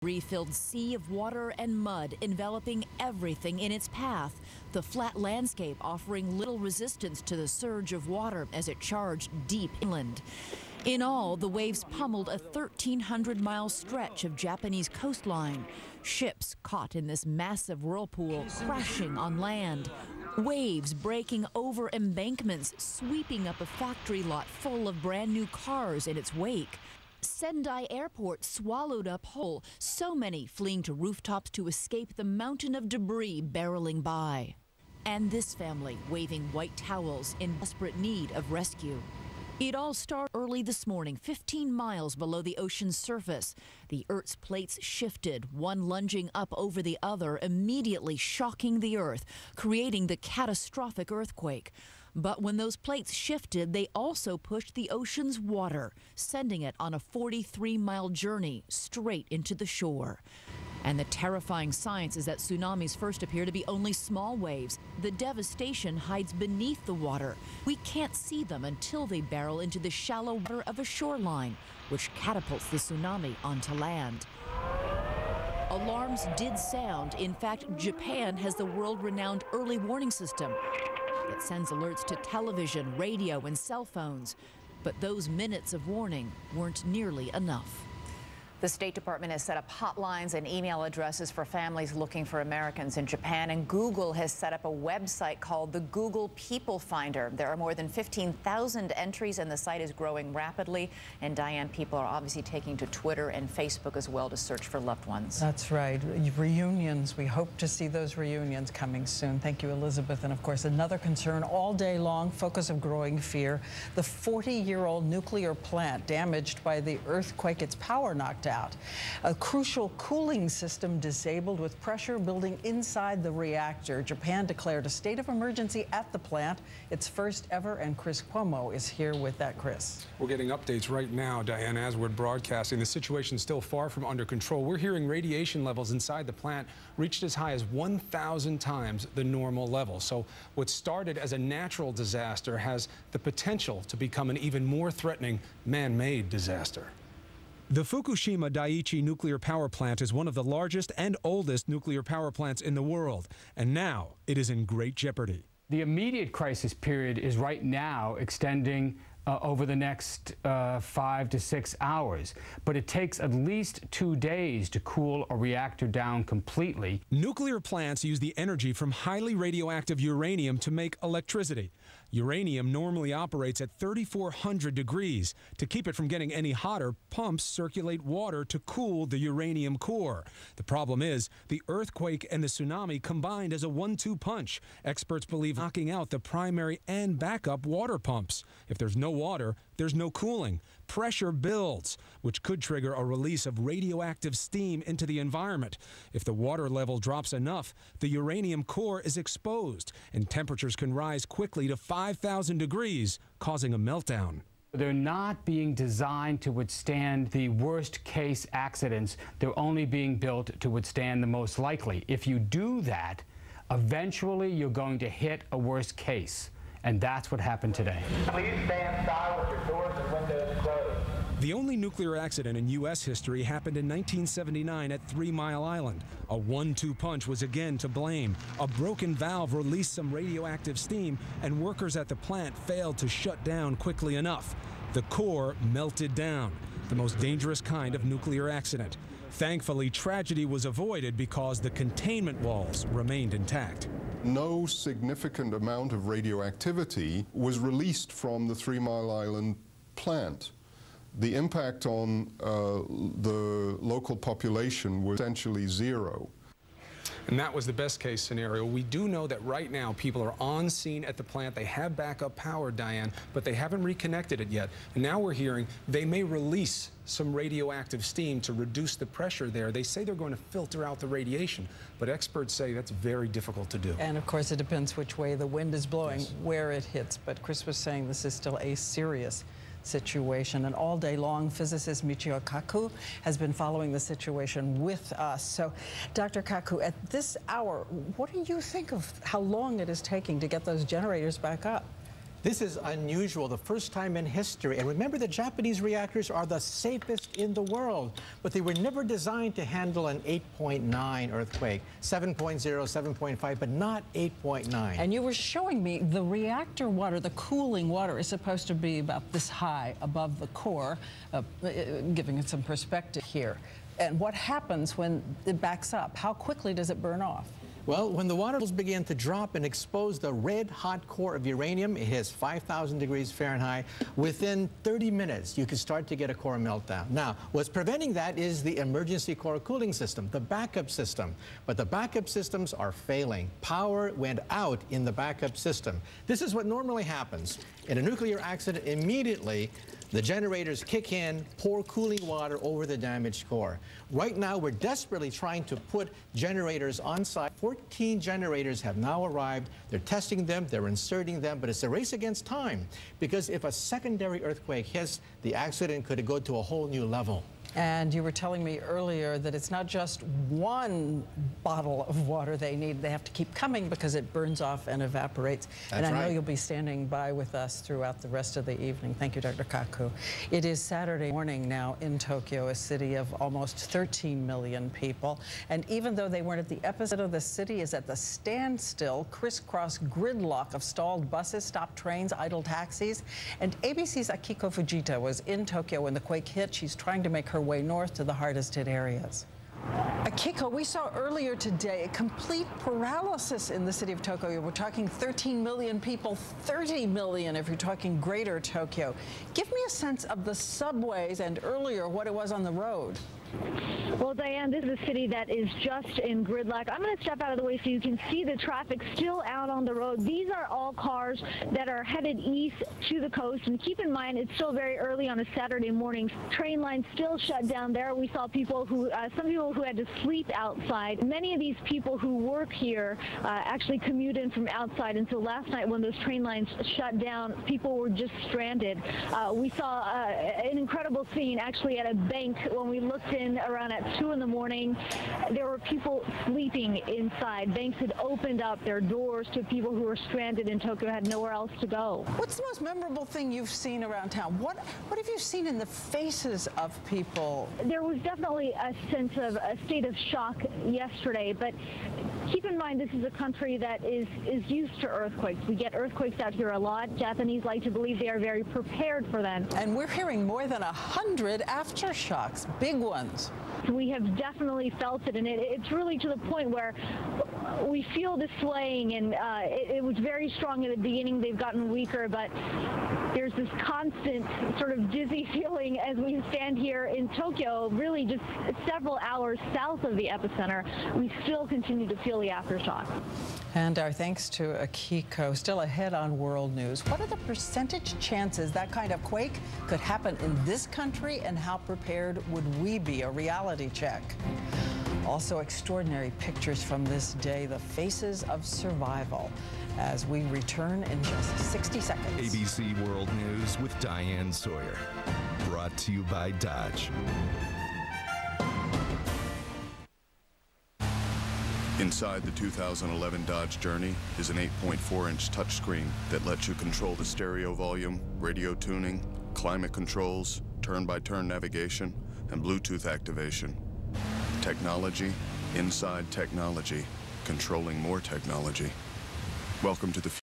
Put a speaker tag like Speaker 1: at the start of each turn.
Speaker 1: Refilled sea of water and mud enveloping everything in its path, the flat landscape offering little resistance to the surge of water as it charged deep inland. In all, the waves pummeled a 1,300-mile stretch of Japanese coastline. Ships caught in this massive whirlpool crashing on land. Waves breaking over embankments, sweeping up a factory lot full of brand new cars in its wake. Sendai Airport swallowed up whole, so many fleeing to rooftops to escape the mountain of debris barreling by. And this family waving white towels in desperate need of rescue. It all started early this morning, 15 miles below the ocean's surface. The Earth's plates shifted, one lunging up over the other, immediately shocking the Earth, creating the catastrophic earthquake. But when those plates shifted, they also pushed the ocean's water, sending it on a 43-mile journey straight into the shore. And the terrifying science is that tsunamis first appear to be only small waves. The devastation hides beneath the water. We can't see them until they barrel into the shallow water of a shoreline, which catapults the tsunami onto land. Alarms did sound. In fact, Japan has the world-renowned early warning system that sends alerts to television, radio, and cell phones. But those minutes of warning weren't nearly enough.
Speaker 2: The State Department has set up hotlines and email addresses for families looking for Americans in Japan, and Google has set up a website called the Google People Finder. There are more than 15,000 entries, and the site is growing rapidly. And Diane, people are obviously taking to Twitter and Facebook as well to search for loved ones.
Speaker 3: That's right. Reunions. We hope to see those reunions coming soon. Thank you, Elizabeth. And of course, another concern all day long, focus of growing fear, the 40-year-old nuclear plant damaged by the earthquake, its power knocked out. A crucial cooling system disabled with pressure building inside the reactor. Japan declared a state of emergency at the plant, its first ever, and Chris Cuomo is here with that. Chris.
Speaker 4: We're getting updates right now, Diane, as we're broadcasting. The situation's still far from under control. We're hearing radiation levels inside the plant reached as high as 1,000 times the normal level. So what started as a natural disaster has the potential to become an even more threatening man-made disaster. The Fukushima Daiichi nuclear power plant is one of the largest and oldest nuclear power plants in the world, and now it is in great jeopardy.
Speaker 5: The immediate crisis period is right now extending over the next 5 to 6 hours, but it takes at least 2 days to cool a reactor down completely. Nuclear plants use the energy from highly radioactive uranium to make electricity. Uranium normally operates at 3,400 degrees. To keep it from getting any hotter, pumps circulate water to cool the uranium core. The problem is, the earthquake and the tsunami combined as a 1-2 punch. Experts believe knocking out the primary and backup water pumps. If there's no water, there's no cooling. Pressure builds, which could trigger a release of radioactive steam into the environment. If the water level drops enough, the uranium core is exposed, and temperatures can rise quickly to 5,000 degrees, causing a meltdown. They're not being designed to withstand the worst case accidents. They're only being built to withstand the most likely. If you do that, eventually you're going to hit a worst case. And that's what happened today.
Speaker 6: Please stand aside with your doors and windows closed.
Speaker 4: The only nuclear accident in U.S. history happened in 1979 at 3 Mile Island. A 1-2 punch was again to blame. A broken valve released some radioactive steam, and workers at the plant failed to shut down quickly enough. The core melted down, the most dangerous kind of nuclear accident. Thankfully, tragedy was avoided because the containment walls remained intact.
Speaker 7: No significant amount of radioactivity was released from the 3 Mile Island plant. The impact on the local population was essentially zero.
Speaker 4: And that was the best case scenario. We do know that right now people are on scene at the plant. They have backup power, Diane, but they haven't reconnected it yet. And now we're hearing they may release some radioactive steam to reduce the pressure there. They say they're going to filter out the radiation, but experts say that's very difficult to do.
Speaker 3: And of course it depends which way the wind is blowing, yes, where it hits. But Chris was saying this is still a serious situation. And all day long, physicist Michio Kaku has been following the situation with us. So, Dr. Kaku, at this hour, what do you think of how long it is taking to get those generators back up?
Speaker 8: This is unusual, the first time in history. And remember, the Japanese reactors are the safest in the world, but they were never designed to handle an 8.9 earthquake. 7.0, 7.5, but not 8.9.
Speaker 3: And you were showing me the reactor water, the cooling water, is supposed to be about this high above the core, giving it some perspective here. And what happens when it backs up? How quickly does it burn off?
Speaker 8: Well, when the water levels begin to drop and expose the red-hot core of uranium, it hits 5,000 degrees Fahrenheit. Within 30 minutes, you can start to get a core meltdown. Now, what's preventing that is the emergency core cooling system, the backup system. But the backup systems are failing. Power went out in the backup system. This is what normally happens. In a nuclear accident, immediately, the generators kick in, pour cooling water over the damaged core. Right now, we're desperately trying to put generators on site. 14 generators have now arrived. They're testing them, they're inserting them, but it's a race against time, because if a secondary earthquake hits, the accident could go to a whole new level.
Speaker 3: And you were telling me earlier that it's not just one bottle of water they need. They have to keep coming because it burns off and evaporates.
Speaker 8: That's
Speaker 3: and I know
Speaker 8: right.
Speaker 3: you'll be standing by with us throughout the rest of the evening. Thank you, Dr. Kaku. It is Saturday morning now in Tokyo, a city of almost 13 million people. And even though they weren't at the epicenter, the city is at the standstill, crisscross gridlock of stalled buses, stopped trains, idle taxis. And ABC's Akiko Fujita was in Tokyo when the quake hit. She's trying to make her way north to the hardest hit areas. Akiko, we saw earlier today a complete paralysis in the city of Tokyo. We're talking 13 million people, 30 million if you're talking greater Tokyo. Give me a sense of the subways and earlier what it was on the road.
Speaker 9: Well, Diane, this is a city that is just in gridlock. I'm going to step out of the way so you can see the traffic still out on the road. These are all cars that are headed east to the coast. And keep in mind, it's still very early on a Saturday morning. Train lines still shut down there. We saw people who, some people who had to sleep outside. Many of these people who work here actually commute in from outside. And so last night when those train lines shut down, people were just stranded. We saw an incredible scene actually at a bank when we looked in around at 2 in the morning. There were people sleeping inside. Banks had opened up their doors to people who were stranded in Tokyo, had nowhere else to go.
Speaker 3: What's the most memorable thing you've seen around town? What have you seen in the faces of people?
Speaker 9: There was definitely a sense of a state of shock yesterday, but keep in mind this is a country that is used to earthquakes. We get earthquakes out here a lot. Japanese like to believe they are very prepared for them.
Speaker 3: And we're hearing more than 100 aftershocks, big ones.
Speaker 9: We have definitely felt it, and it's really to the point where we feel the swaying, and it was very strong at the beginning. They've gotten weaker, but there's this constant sort of dizzy feeling as we stand here in Tokyo, really just several hours south of the epicenter. We still continue to feel the aftershock.
Speaker 3: And our thanks to Akiko. Still ahead on World News. What are the percentage chances that kind of quake could happen in this country, and how prepared would we be? A reality check. Also, extraordinary pictures from this day, the faces of survival, as we return in just 60 seconds.
Speaker 10: ABC World News with Diane Sawyer. Brought to you by Dodge.
Speaker 11: Inside the 2011 Dodge Journey is an 8.4-inch touchscreen that lets you control the stereo volume, radio tuning, climate controls, turn-by-turn navigation, and Bluetooth activation. Technology, inside technology, controlling more technology. Welcome to the future.